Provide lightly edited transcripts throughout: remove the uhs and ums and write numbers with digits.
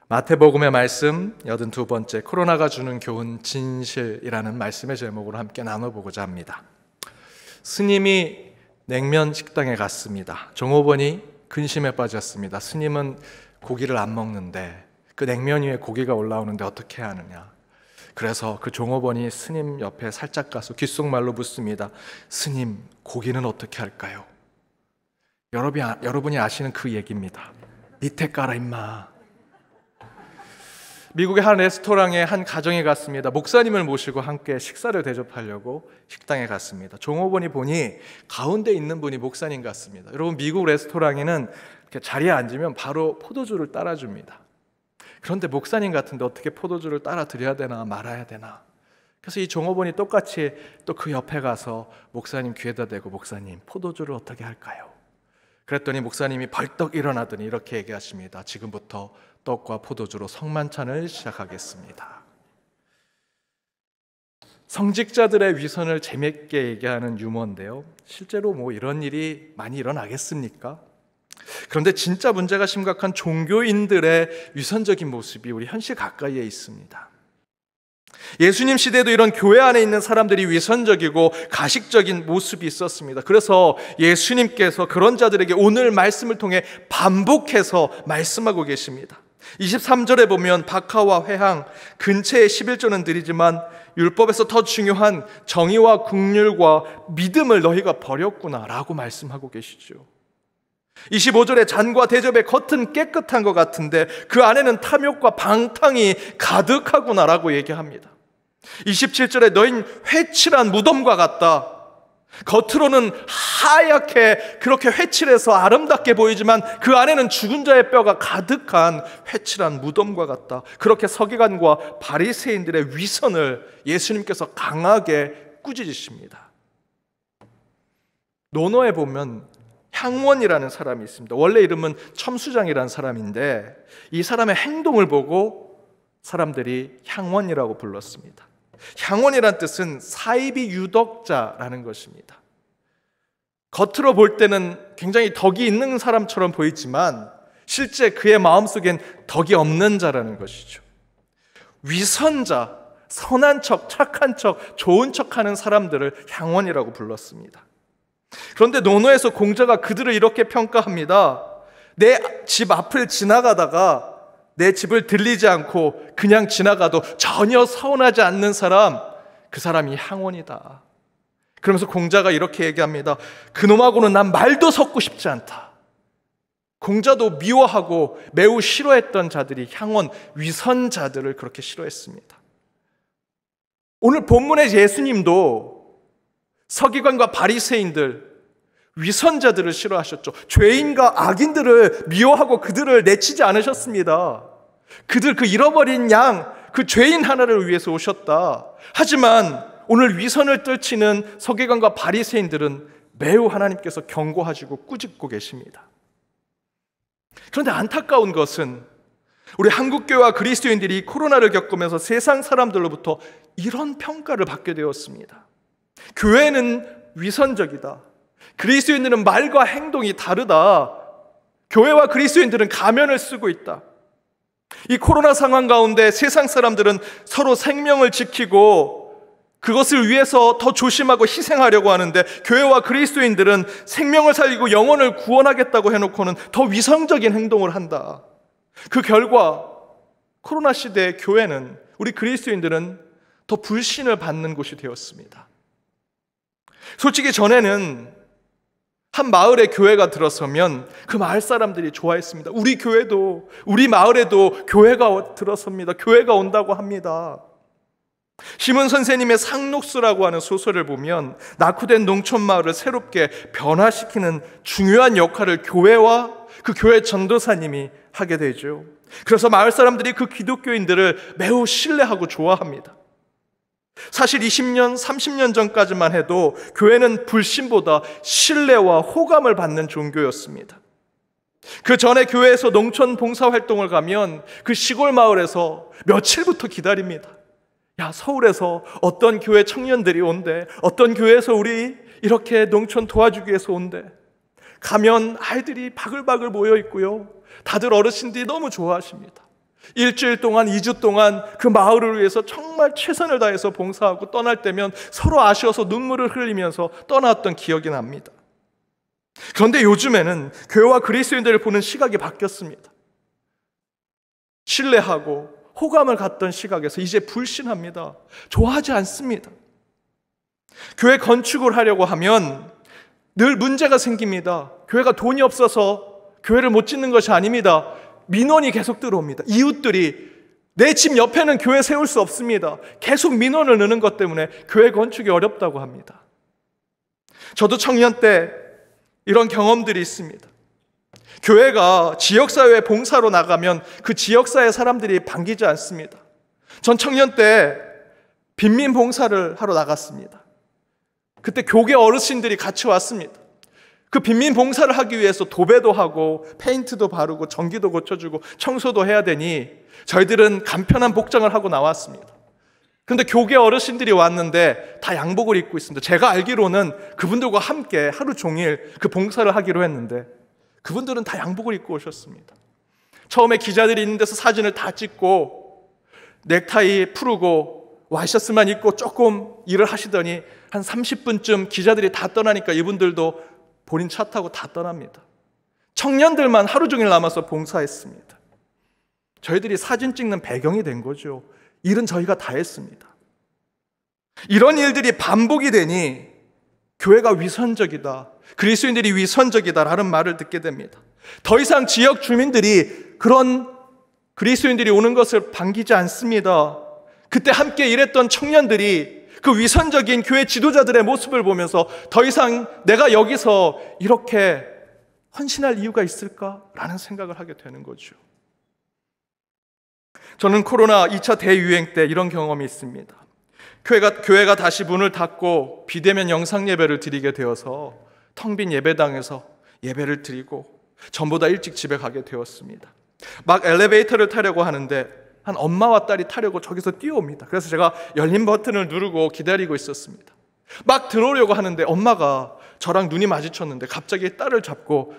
마태복음의 말씀 82번째 코로나가 주는 교훈 진실이라는 말씀의 제목으로 함께 나눠보고자 합니다. 스님이 냉면 식당에 갔습니다. 종업원이 근심에 빠졌습니다. 스님은 고기를 안 먹는데 그 냉면 위에 고기가 올라오는데 어떻게 해야 하느냐. 그래서 그 종업원이 스님 옆에 살짝 가서 귓속말로 묻습니다. 스님, 고기는 어떻게 할까요? 여러분이 아시는 그 얘기입니다. 밑에 깔아 임마. 미국의 한 레스토랑에 한 가정에 갔습니다. 목사님을 모시고 함께 식사를 대접하려고 식당에 갔습니다. 종업원이 보니 가운데 있는 분이 목사님 같습니다. 여러분, 미국 레스토랑에는 이렇게 자리에 앉으면 바로 포도주를 따라줍니다. 그런데 목사님 같은데 어떻게 포도주를 따라 드려야 되나 말아야 되나. 그래서 이 종업원이 똑같이 또 그 옆에 가서 목사님 귀에다 대고, 목사님, 포도주를 어떻게 할까요? 그랬더니 목사님이 벌떡 일어나더니 이렇게 얘기하십니다. 지금부터 떡과 포도주로 성만찬을 시작하겠습니다. 성직자들의 위선을 재밌게 얘기하는 유머인데요, 실제로 이런 일이 많이 일어나겠습니까? 그런데 진짜 문제가 심각한 종교인들의 위선적인 모습이 우리 현실 가까이에 있습니다. 예수님 시대에도 이런 교회 안에 있는 사람들이 위선적이고 가식적인 모습이 있었습니다. 그래서 예수님께서 그런 자들에게 오늘 말씀을 통해 반복해서 말씀하고 계십니다. 23절에 보면 박하와 회향, 근처의 11조는 드리지만 율법에서 더 중요한 정의와 긍휼과 믿음을 너희가 버렸구나 라고 말씀하고 계시죠. 25절에 잔과 대접의 겉은 깨끗한 것 같은데 그 안에는 탐욕과 방탕이 가득하구나 라고 얘기합니다. 27절에 너희는 회칠한 무덤과 같다. 겉으로는 하얗게 그렇게 회칠해서 아름답게 보이지만 그 안에는 죽은 자의 뼈가 가득한 회칠한 무덤과 같다. 그렇게 서기관과 바리새인들의 위선을 예수님께서 강하게 꾸짖으십니다. 논어에 보면 향원이라는 사람이 있습니다. 원래 이름은 첨수장이라는 사람인데 이 사람의 행동을 보고 사람들이 향원이라고 불렀습니다. 향원이란 뜻은 사이비 유덕자라는 것입니다. 겉으로 볼 때는 굉장히 덕이 있는 사람처럼 보이지만 실제 그의 마음속엔 덕이 없는 자라는 것이죠. 위선자, 선한 척, 착한 척, 좋은 척하는 사람들을 향원이라고 불렀습니다. 그런데 논어에서 공자가 그들을 이렇게 평가합니다. 내 집 앞을 지나가다가 내 집을 들리지 않고 그냥 지나가도 전혀 서운하지 않는 사람, 그 사람이 향원이다. 그러면서 공자가 이렇게 얘기합니다. 그놈하고는 난 말도 섞고 싶지 않다. 공자도 미워하고 매우 싫어했던 자들이 향원, 위선자들을 그렇게 싫어했습니다. 오늘 본문의 예수님도 서기관과 바리새인들, 위선자들을 싫어하셨죠. 죄인과 악인들을 미워하고 그들을 내치지 않으셨습니다. 그들 그 잃어버린 양, 그 죄인 하나를 위해서 오셨다. 하지만 오늘 위선을 떨치는 서기관과 바리새인들은 매우 하나님께서 경고하시고 꾸짖고 계십니다. 그런데 안타까운 것은 우리 한국교회와 그리스도인들이 코로나를 겪으면서 세상 사람들로부터 이런 평가를 받게 되었습니다. 교회는 위선적이다. 그리스도인들은 말과 행동이 다르다. 교회와 그리스도인들은 가면을 쓰고 있다. 이 코로나 상황 가운데 세상 사람들은 서로 생명을 지키고 그것을 위해서 더 조심하고 희생하려고 하는데 교회와 그리스도인들은 생명을 살리고 영혼을 구원하겠다고 해놓고는 더 위성적인 행동을 한다. 그 결과 코로나 시대의 교회는, 우리 그리스도인들은 더 불신을 받는 곳이 되었습니다. 솔직히 전에는 한 마을에 교회가 들어서면 그 마을 사람들이 좋아했습니다. 우리 교회도, 우리 마을에도 교회가 들어섭니다. 교회가 온다고 합니다. 시문 선생님의 상록수라고 하는 소설을 보면 낙후된 농촌 마을을 새롭게 변화시키는 중요한 역할을 교회와 그 교회 전도사님이 하게 되죠. 그래서 마을 사람들이 그 기독교인들을 매우 신뢰하고 좋아합니다. 사실 20년, 30년 전까지만 해도 교회는 불신보다 신뢰와 호감을 받는 종교였습니다. 그 전에 교회에서 농촌 봉사활동을 가면 그 시골 마을에서 며칠부터 기다립니다. 야, 서울에서 어떤 교회 청년들이 온대. 어떤 교회에서 우리 이렇게 농촌 도와주기 위해서 온대. 가면 아이들이 바글바글 모여 있고요. 다들 어르신들이 너무 좋아하십니다. 일주일 동안, 2주 동안 그 마을을 위해서 정말 최선을 다해서 봉사하고 떠날 때면 서로 아쉬워서 눈물을 흘리면서 떠나왔던 기억이 납니다. 그런데 요즘에는 교회와 그리스도인들을 보는 시각이 바뀌었습니다. 신뢰하고 호감을 갖던 시각에서 이제 불신합니다. 좋아하지 않습니다. 교회 건축을 하려고 하면 늘 문제가 생깁니다. 교회가 돈이 없어서 교회를 못 짓는 것이 아닙니다. 민원이 계속 들어옵니다. 이웃들이 내 집 옆에는 교회 세울 수 없습니다. 계속 민원을 넣는 것 때문에 교회 건축이 어렵다고 합니다. 저도 청년 때 이런 경험들이 있습니다. 교회가 지역사회 봉사로 나가면 그 지역사회 사람들이 반기지 않습니다. 전 청년 때 빈민 봉사를 하러 나갔습니다. 그때 교계 어르신들이 같이 왔습니다. 그 빈민 봉사를 하기 위해서 도배도 하고 페인트도 바르고 전기도 고쳐주고 청소도 해야 되니 저희들은 간편한 복장을 하고 나왔습니다. 그런데 교계 어르신들이 왔는데 다 양복을 입고 있습니다. 제가 알기로는 그분들과 함께 하루 종일 그 봉사를 하기로 했는데 그분들은 다 양복을 입고 오셨습니다. 처음에 기자들이 있는 데서 사진을 다 찍고 넥타이 풀고 와이셔츠만 입고 조금 일을 하시더니 한 30분쯤 기자들이 다 떠나니까 이분들도 본인 차 타고 다 떠납니다. 청년들만 하루 종일 남아서 봉사했습니다. 저희들이 사진 찍는 배경이 된 거죠. 일은 저희가 다 했습니다. 이런 일들이 반복이 되니 교회가 위선적이다, 그리스도인들이 위선적이다라는 말을 듣게 됩니다. 더 이상 지역 주민들이 그런 그리스도인들이 오는 것을 반기지 않습니다. 그때 함께 일했던 청년들이 그 위선적인 교회 지도자들의 모습을 보면서 더 이상 내가 여기서 이렇게 헌신할 이유가 있을까라는 생각을 하게 되는 거죠. 저는 코로나 2차 대유행 때 이런 경험이 있습니다. 교회가 다시 문을 닫고 비대면 영상 예배를 드리게 되어서 텅 빈 예배당에서 예배를 드리고 전보다 일찍 집에 가게 되었습니다. 막 엘리베이터를 타려고 하는데 한 엄마와 딸이 타려고 저기서 뛰어옵니다. 그래서 제가 열린 버튼을 누르고 기다리고 있었습니다. 막 들어오려고 하는데 엄마가 저랑 눈이 마주쳤는데 갑자기 딸을 잡고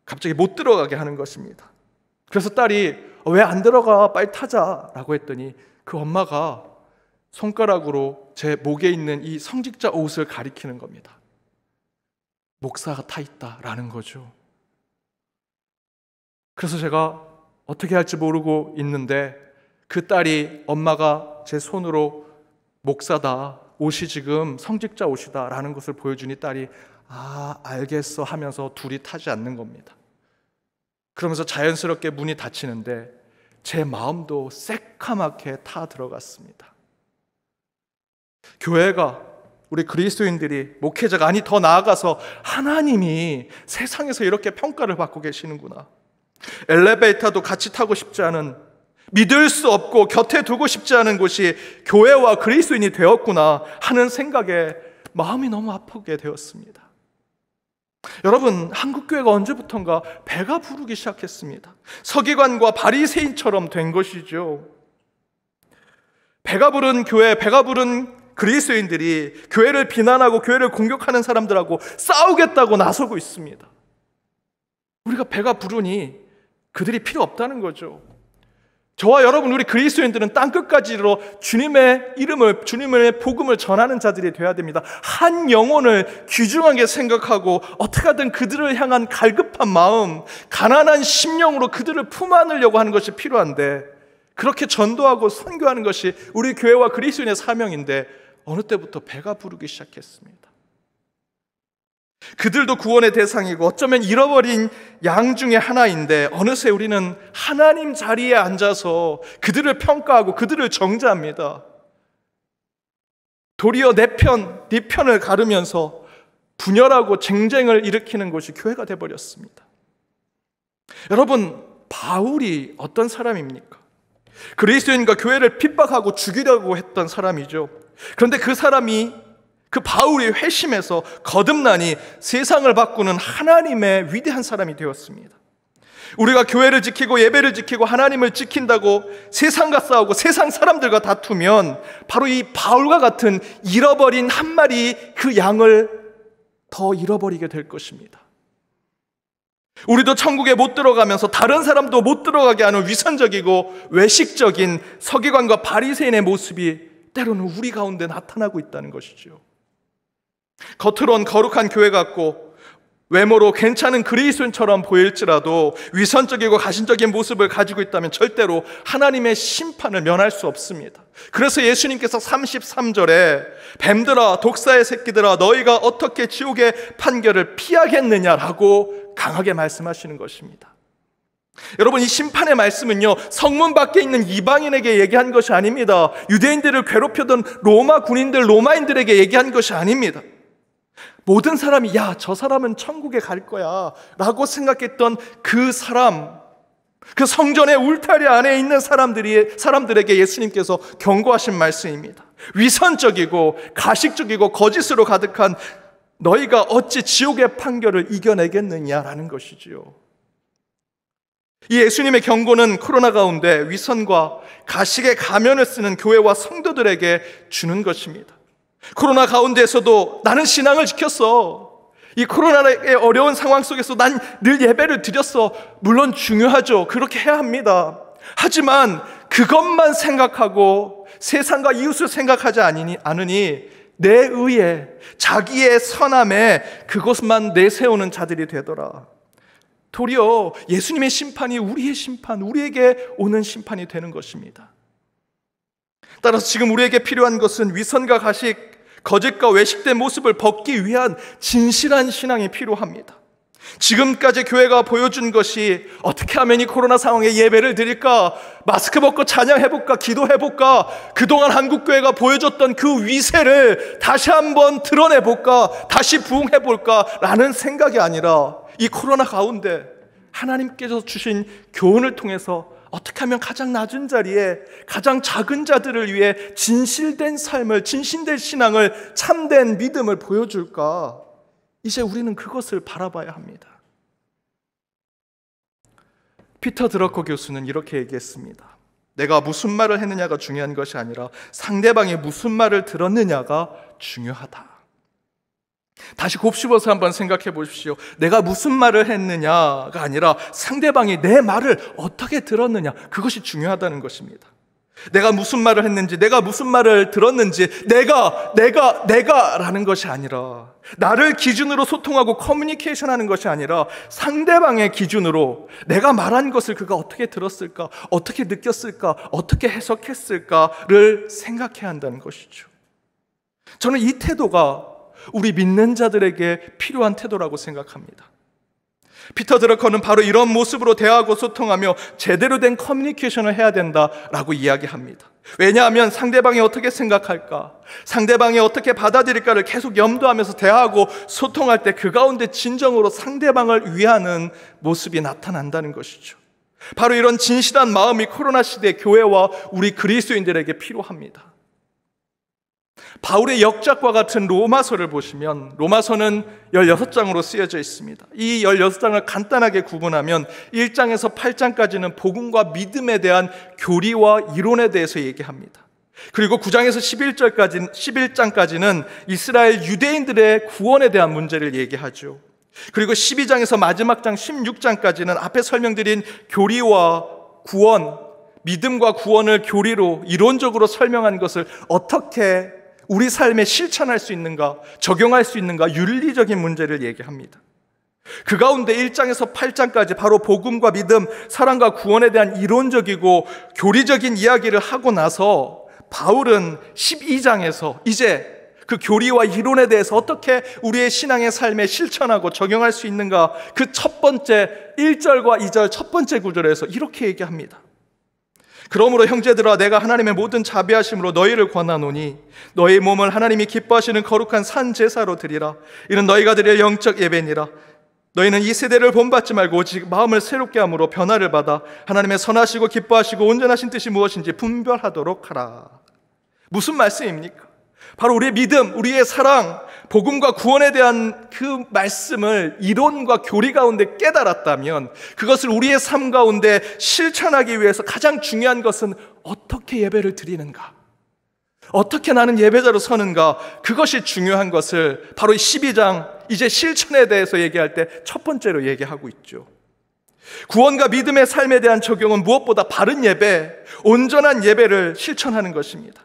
갑자기 못 들어가게 하는 것입니다. 그래서 딸이 왜 안 들어가? 빨리 타자라고 했더니 그 엄마가 손가락으로 제 목에 있는 이 성직자 옷을 가리키는 겁니다. 목사가 타 있다라는 거죠. 그래서 제가 어떻게 할지 모르고 있는데 그 딸이 엄마가 제 손으로 목사다, 옷이 지금 성직자 옷이다 라는 것을 보여주니 딸이 아 알겠어 하면서 둘이 타지 않는 겁니다. 그러면서 자연스럽게 문이 닫히는데 제 마음도 새카맣게 타 들어갔습니다. 교회가, 우리 그리스도인들이, 목회자가, 아니 더 나아가서 하나님이 세상에서 이렇게 평가를 받고 계시는구나. 엘리베이터도 같이 타고 싶지 않은, 믿을 수 없고 곁에 두고 싶지 않은 곳이 교회와 그리스도인이 되었구나 하는 생각에 마음이 너무 아프게 되었습니다. 여러분, 한국교회가 언제부턴가 배가 부르기 시작했습니다. 서기관과 바리새인처럼 된 것이죠. 배가 부른 교회, 배가 부른 그리스도인들이 교회를 비난하고 교회를 공격하는 사람들하고 싸우겠다고 나서고 있습니다. 우리가 배가 부르니 그들이 필요 없다는 거죠. 저와 여러분, 우리 그리스도인들은 땅끝까지로 주님의 이름을, 주님의 복음을 전하는 자들이 되어야 됩니다. 한 영혼을 귀중하게 생각하고 어떻게 하든 그들을 향한 갈급한 마음, 가난한 심령으로 그들을 품 안으려고 하는 것이 필요한데, 그렇게 전도하고 선교하는 것이 우리 교회와 그리스도인의 사명인데 어느 때부터 배가 부르기 시작했습니다. 그들도 구원의 대상이고 어쩌면 잃어버린 양 중에 하나인데 어느새 우리는 하나님 자리에 앉아서 그들을 평가하고 그들을 정죄합니다. 도리어 네 편을 가르면서 분열하고 쟁쟁을 일으키는 것이 교회가 되어버렸습니다. 여러분, 바울이 어떤 사람입니까? 그리스도인과 교회를 핍박하고 죽이려고 했던 사람이죠. 그런데 그 바울이 회심해서 거듭나니 세상을 바꾸는 하나님의 위대한 사람이 되었습니다. 우리가 교회를 지키고 예배를 지키고 하나님을 지킨다고 세상과 싸우고 세상 사람들과 다투면 바로 이 바울과 같은 잃어버린 한 마리 그 양을 더 잃어버리게 될 것입니다. 우리도 천국에 못 들어가면서 다른 사람도 못 들어가게 하는 위선적이고 외식적인 서기관과 바리새인의 모습이 때로는 우리 가운데 나타나고 있다는 것이죠. 겉으론 거룩한 교회 같고 외모로 괜찮은 그리스도인처럼 보일지라도 위선적이고 가신적인 모습을 가지고 있다면 절대로 하나님의 심판을 면할 수 없습니다. 그래서 예수님께서 33절에 뱀들아 독사의 새끼들아 너희가 어떻게 지옥의 판결을 피하겠느냐라고 강하게 말씀하시는 것입니다. 여러분, 이 심판의 말씀은요 성문 밖에 있는 이방인에게 얘기한 것이 아닙니다. 유대인들을 괴롭히던 로마 군인들, 로마인들에게 얘기한 것이 아닙니다. 모든 사람이 야, 저 사람은 천국에 갈 거야 라고 생각했던 그 사람, 그 성전의 울타리 안에 있는 사람들에게 예수님께서 경고하신 말씀입니다. 위선적이고 가식적이고 거짓으로 가득한 너희가 어찌 지옥의 판결을 이겨내겠느냐라는 것이지요. 이 예수님의 경고는 코로나 가운데 위선과 가식의 가면을 쓰는 교회와 성도들에게 주는 것입니다. 코로나 가운데에서도 나는 신앙을 지켰어. 이 코로나의 어려운 상황 속에서 난 늘 예배를 드렸어. 물론 중요하죠. 그렇게 해야 합니다. 하지만 그것만 생각하고 세상과 이웃을 생각하지 않으니 내 의에, 자기의 선함에 그것만 내세우는 자들이 되더라. 도리어 예수님의 심판이 우리의 심판, 우리에게 오는 심판이 되는 것입니다. 따라서 지금 우리에게 필요한 것은 위선과 가식, 거짓과 외식된 모습을 벗기 위한 진실한 신앙이 필요합니다. 지금까지 교회가 보여준 것이 어떻게 하면 이 코로나 상황에 예배를 드릴까, 마스크 벗고 찬양해볼까, 기도해볼까, 그동안 한국교회가 보여줬던 그 위세를 다시 한번 드러내볼까, 다시 부흥해볼까 라는 생각이 아니라 이 코로나 가운데 하나님께서 주신 교훈을 통해서 어떻게 하면 가장 낮은 자리에 가장 작은 자들을 위해 진실된 삶을, 진실된 신앙을, 참된 믿음을 보여줄까? 이제 우리는 그것을 바라봐야 합니다. 피터 드러커 교수는 이렇게 얘기했습니다. 내가 무슨 말을 했느냐가 중요한 것이 아니라 상대방이 무슨 말을 들었느냐가 중요하다. 다시 곱씹어서 한번 생각해 보십시오. 내가 무슨 말을 했느냐가 아니라 상대방이 내 말을 어떻게 들었느냐, 그것이 중요하다는 것입니다. 내가 무슨 말을 했는지, 내가 무슨 말을 들었는지, 내가 라는 것이 아니라, 나를 기준으로 소통하고 커뮤니케이션 하는 것이 아니라 상대방의 기준으로 내가 말한 것을 그가 어떻게 들었을까, 어떻게 느꼈을까, 어떻게 해석했을까를 생각해야 한다는 것이죠. 저는 이 태도가 우리 믿는 자들에게 필요한 태도라고 생각합니다. 피터 드러커는 바로 이런 모습으로 대화하고 소통하며 제대로 된 커뮤니케이션을 해야 된다라고 이야기합니다. 왜냐하면 상대방이 어떻게 생각할까, 상대방이 어떻게 받아들일까를 계속 염두하면서 대화하고 소통할 때 그 가운데 진정으로 상대방을 위하는 모습이 나타난다는 것이죠. 바로 이런 진실한 마음이 코로나 시대 교회와 우리 그리스도인들에게 필요합니다. 바울의 역작과 같은 로마서를 보시면 로마서는 16장으로 쓰여져 있습니다. 이 16장을 간단하게 구분하면 1장에서 8장까지는 복음과 믿음에 대한 교리와 이론에 대해서 얘기합니다. 그리고 9장에서 11장까지는 이스라엘 유대인들의 구원에 대한 문제를 얘기하죠. 그리고 12장에서 마지막 장 16장까지는 앞에 설명드린 교리와 구원, 믿음과 구원을 교리로 이론적으로 설명한 것을 어떻게 우리 삶에 실천할 수 있는가, 적용할 수 있는가, 윤리적인 문제를 얘기합니다. 그 가운데 1장에서 8장까지 바로 복음과 믿음, 사랑과 구원에 대한 이론적이고 교리적인 이야기를 하고 나서 바울은 12장에서 이제 그 교리와 이론에 대해서 어떻게 우리의 신앙의 삶에 실천하고 적용할 수 있는가, 그 첫 번째 1절과 2절 첫 번째 구절에서 이렇게 얘기합니다. 그러므로 형제들아, 내가 하나님의 모든 자비하심으로 너희를 권하노니 너희 몸을 하나님이 기뻐하시는 거룩한 산 제사로 드리라. 이는 너희가 드릴 영적 예배니라. 너희는 이 세대를 본받지 말고 오직 마음을 새롭게 함으로 변화를 받아 하나님의 선하시고 기뻐하시고 온전하신 뜻이 무엇인지 분별하도록 하라. 무슨 말씀입니까? 바로 우리의 믿음, 우리의 사랑, 복음과 구원에 대한 그 말씀을 이론과 교리 가운데 깨달았다면 그것을 우리의 삶 가운데 실천하기 위해서 가장 중요한 것은 어떻게 예배를 드리는가, 어떻게 나는 예배자로 서는가, 그것이 중요한 것을 바로 12장 이제 실천에 대해서 얘기할 때 첫 번째로 얘기하고 있죠. 구원과 믿음의 삶에 대한 적용은 무엇보다 바른 예배, 온전한 예배를 실천하는 것입니다.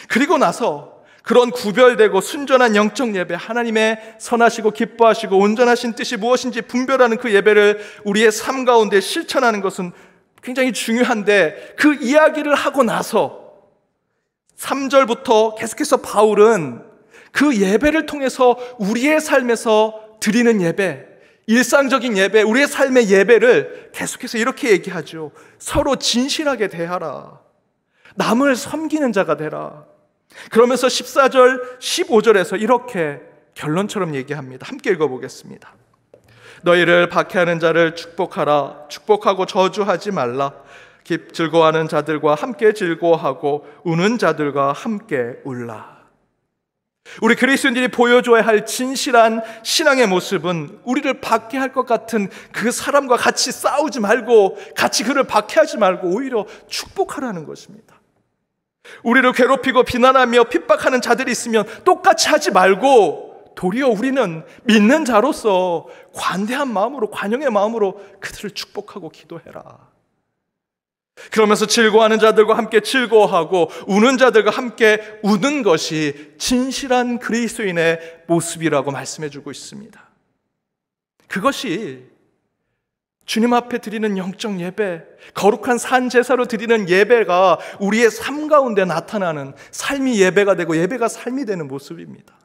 그리고 나서 그런 구별되고 순전한 영적 예배, 하나님의 선하시고 기뻐하시고 온전하신 뜻이 무엇인지 분별하는 그 예배를 우리의 삶 가운데 실천하는 것은 굉장히 중요한데, 그 이야기를 하고 나서 3절부터 계속해서 바울은 그 예배를 통해서 우리의 삶에서 드리는 예배, 일상적인 예배, 우리의 삶의 예배를 계속해서 이렇게 얘기하죠. 서로 진실하게 대하라. 남을 섬기는 자가 되라. 그러면서 14절, 15절에서 이렇게 결론처럼 얘기합니다. 함께 읽어보겠습니다. 너희를 박해하는 자를 축복하라. 축복하고 저주하지 말라. 즐거워하는 자들과 함께 즐거워하고 우는 자들과 함께 울라. 우리 그리스도인들이 보여줘야 할 진실한 신앙의 모습은 우리를 박해할 것 같은 그 사람과 같이 싸우지 말고, 같이 그를 박해하지 말고 오히려 축복하라는 것입니다. 우리를 괴롭히고 비난하며 핍박하는 자들이 있으면 똑같이 하지 말고 도리어 우리는 믿는 자로서 관대한 마음으로, 관용의 마음으로 그들을 축복하고 기도해라. 그러면서 즐거워하는 자들과 함께 즐거워하고 우는 자들과 함께 우는 것이 진실한 그리스도인의 모습이라고 말씀해 주고 있습니다. 그것이 주님 앞에 드리는 영적 예배, 거룩한 산 제사로 드리는 예배가 우리의 삶 가운데 나타나는 삶이 예배가 되고 예배가 삶이 되는 모습입니다.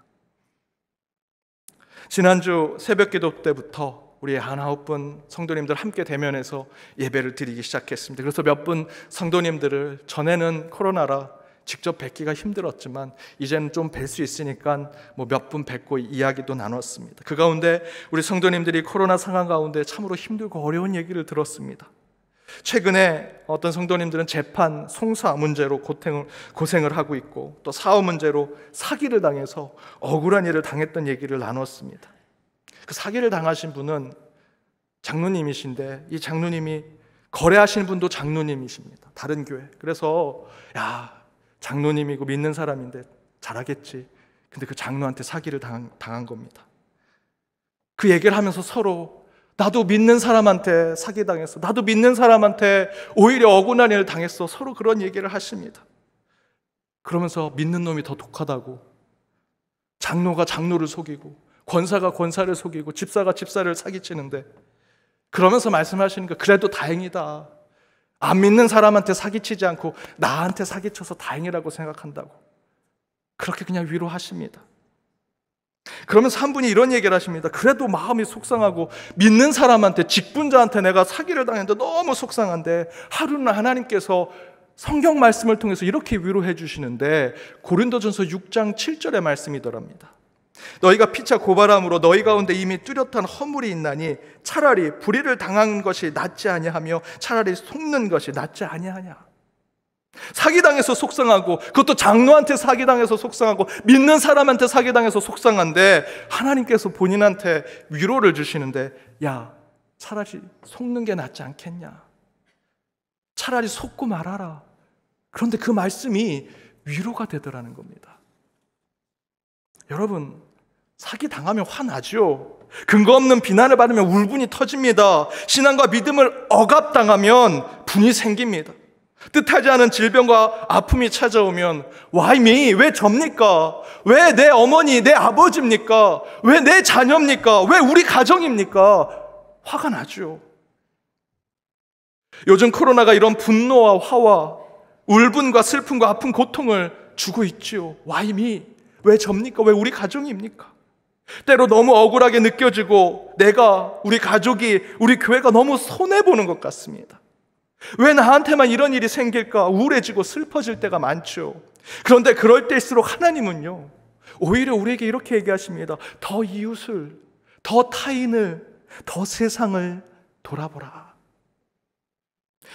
지난주 새벽 기도 때부터 우리 19분 성도님들 함께 대면해서 예배를 드리기 시작했습니다. 그래서 몇 분 성도님들을 전에는 코로나라 직접 뵙기가 힘들었지만 이제는 좀 뵐 수 있으니까 몇 분 뵙고 이야기도 나눴습니다. 그 가운데 우리 성도님들이 코로나 상황 가운데 참으로 힘들고 어려운 얘기를 들었습니다. 최근에 어떤 성도님들은 재판, 송사 문제로 고생을 하고 있고, 또 사업 문제로 사기를 당해서 억울한 일을 당했던 얘기를 나눴습니다. 그 사기를 당하신 분은 장로님이신데, 이 장로님이 거래하시는 분도 장로님이십니다. 다른 교회. 그래서 장로님이고 믿는 사람인데 잘하겠지. 근데 그 장로한테 사기를 당한 겁니다. 그 얘기를 하면서 서로 나도 믿는 사람한테 사기당했어, 나도 믿는 사람한테 오히려 억울한 일을 당했어, 서로 그런 얘기를 하십니다. 그러면서 믿는 놈이 더 독하다고, 장로가 장로를 속이고 권사가 권사를 속이고 집사가 집사를 사기치는데, 그러면서 말씀하시는 거, 그래도 다행이다, 안 믿는 사람한테 사기치지 않고 나한테 사기쳐서 다행이라고 생각한다고, 그렇게 그냥 위로하십니다. 그러면서 한 분이 이런 얘기를 하십니다. 그래도 마음이 속상하고 믿는 사람한테, 직분자한테 내가 사기를 당했는데 너무 속상한데, 하루는 하나님께서 성경 말씀을 통해서 이렇게 위로해 주시는데, 고린도전서 6장 7절의 말씀이더랍니다. 너희가 피차 고발함으로 너희 가운데 이미 뚜렷한 허물이 있나니 차라리 불의를 당한 것이 낫지 아니하며 차라리 속는 것이 낫지 아니하냐. 사기당해서 속상하고, 그것도 장로한테 사기당해서 속상하고 믿는 사람한테 사기당해서 속상한데, 하나님께서 본인한테 위로를 주시는데, 야, 차라리 속는 게 낫지 않겠냐, 차라리 속고 말아라. 그런데 그 말씀이 위로가 되더라는 겁니다. 여러분, 사기당하면 화나죠. 근거 없는 비난을 받으면 울분이 터집니다. 신앙과 믿음을 억압당하면 분이 생깁니다. 뜻하지 않은 질병과 아픔이 찾아오면 Why me? 왜 접니까? 왜 내 어머니, 내 아버지입니까? 왜 내 자녀입니까? 왜 우리 가정입니까? 화가 나죠. 요즘 코로나가 이런 분노와 화와 울분과 슬픔과 아픔, 고통을 주고 있지요. Why me? 왜 접니까? 왜 우리 가정입니까? 때로 너무 억울하게 느껴지고 내가, 우리 가족이, 우리 교회가 너무 손해보는 것 같습니다. 왜 나한테만 이런 일이 생길까? 우울해지고 슬퍼질 때가 많죠. 그런데 그럴 때일수록 하나님은요, 오히려 우리에게 이렇게 얘기하십니다. 더 이웃을, 더 타인을, 더 세상을 돌아보라.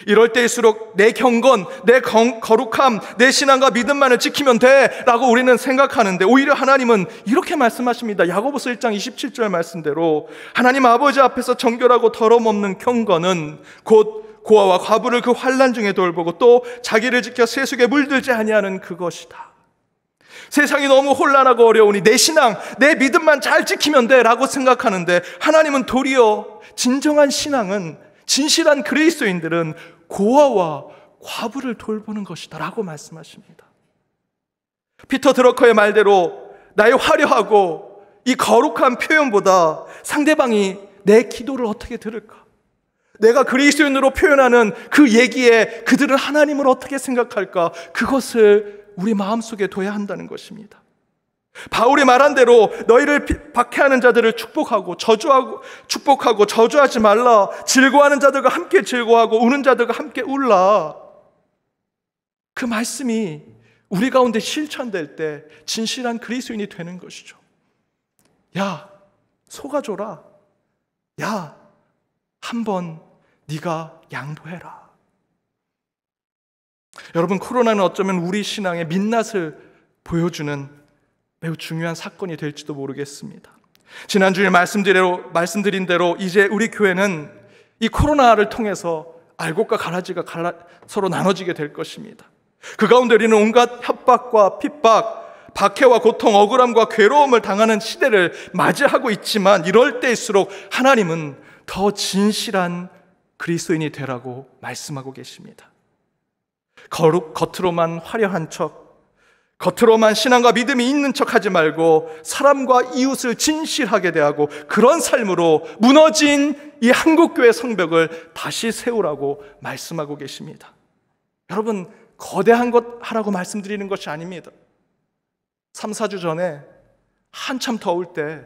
이럴 때일수록 내 경건, 내 거룩함, 내 신앙과 믿음만을 지키면 돼 라고 우리는 생각하는데, 오히려 하나님은 이렇게 말씀하십니다. 야고보서 1장 27절 말씀대로 하나님 아버지 앞에서 정결하고 더러움없는 경건은 곧 고아와 과부를 그 환난 중에 돌보고 또 자기를 지켜 세속에 물들지 아니하는 그것이다. 세상이 너무 혼란하고 어려우니 내 신앙, 내 믿음만 잘 지키면 돼 라고 생각하는데, 하나님은 도리어 진정한 신앙은, 진실한 그리스도인들은 고아와 과부를 돌보는 것이다 라고 말씀하십니다. 피터 드러커의 말대로 나의 화려하고 이 거룩한 표현보다 상대방이 내 기도를 어떻게 들을까, 내가 그리스도인으로 표현하는 그 얘기에 그들은 하나님을 어떻게 생각할까, 그것을 우리 마음속에 둬야 한다는 것입니다. 바울이 말한 대로 너희를 박해하는 자들을 축복하고 저주하지 말라. 즐거워하는 자들과 함께 즐거워하고 우는 자들과 함께 울라. 그 말씀이 우리 가운데 실천될 때 진실한 그리스도인이 되는 것이죠. 야, 속아줘라. 야, 한번 네가 양보해라. 여러분, 코로나는 어쩌면 우리 신앙의 민낯을 보여주는 매우 중요한 사건이 될지도 모르겠습니다. 지난주에 말씀드린 대로 이제 우리 교회는 이 코로나를 통해서 알곡과 가라지가 서로 나눠지게 될 것입니다. 그 가운데 우리는 온갖 협박과 핍박, 박해와 고통, 억울함과 괴로움을 당하는 시대를 맞이하고 있지만, 이럴 때일수록 하나님은 더 진실한 그리스도인이 되라고 말씀하고 계십니다. 겉으로만 화려한 척, 겉으로만 신앙과 믿음이 있는 척 하지 말고 사람과 이웃을 진실하게 대하고 그런 삶으로 무너진 이 한국교회 성벽을 다시 세우라고 말씀하고 계십니다. 여러분, 거대한 것 하라고 말씀드리는 것이 아닙니다. 3, 4주 전에 한참 더울 때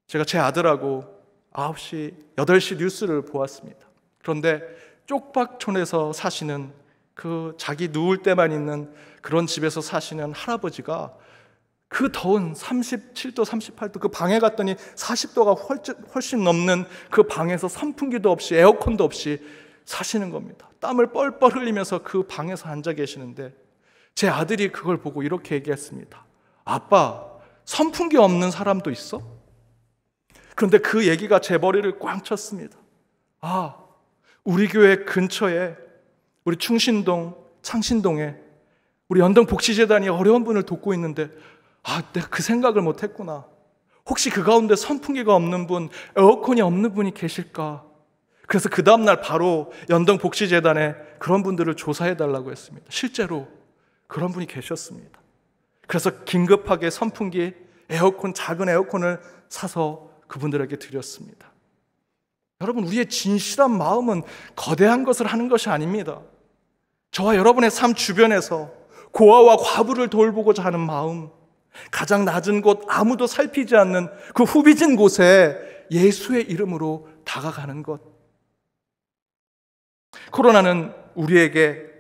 제가 제 아들하고 9시, 8시 뉴스를 보았습니다. 그런데 쪽박촌에서 사시는, 그 자기 누울 때만 있는 그런 집에서 사시는 할아버지가 그 더운 37도, 38도 그 방에 갔더니 40도가 훨씬 넘는 그 방에서 선풍기도 없이 에어컨도 없이 사시는 겁니다. 땀을 뻘뻘 흘리면서 그 방에서 앉아 계시는데, 제 아들이 그걸 보고 이렇게 얘기했습니다. 아빠, 선풍기 없는 사람도 있어? 그런데 그 얘기가 제 머리를 꽝 쳤습니다. 아, 우리 교회 근처에, 우리 충신동, 창신동에 우리 연동복지재단이 어려운 분을 돕고 있는데, 아, 내가 그 생각을 못했구나. 혹시 그 가운데 선풍기가 없는 분, 에어컨이 없는 분이 계실까? 그래서 그 다음날 바로 연동복지재단에 그런 분들을 조사해달라고 했습니다. 실제로 그런 분이 계셨습니다. 그래서 긴급하게 선풍기, 에어컨, 작은 에어컨을 사서 그분들에게 드렸습니다. 여러분, 우리의 진실한 마음은 거대한 것을 하는 것이 아닙니다. 저와 여러분의 삶 주변에서 고아와 과부를 돌보고자 하는 마음, 가장 낮은 곳, 아무도 살피지 않는 그 후비진 곳에 예수의 이름으로 다가가는 것. 코로나는 우리에게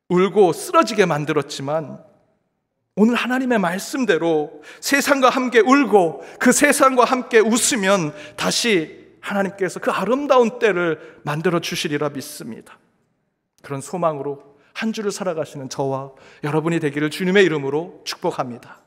울고 쓰러지게 만들었지만, 오늘 하나님의 말씀대로 세상과 함께 울고 그 세상과 함께 웃으면 다시 하나님께서 그 아름다운 때를 만들어 주시리라 믿습니다. 그런 소망으로 한 주를 살아가시는 저와 여러분이 되기를 주님의 이름으로 축복합니다.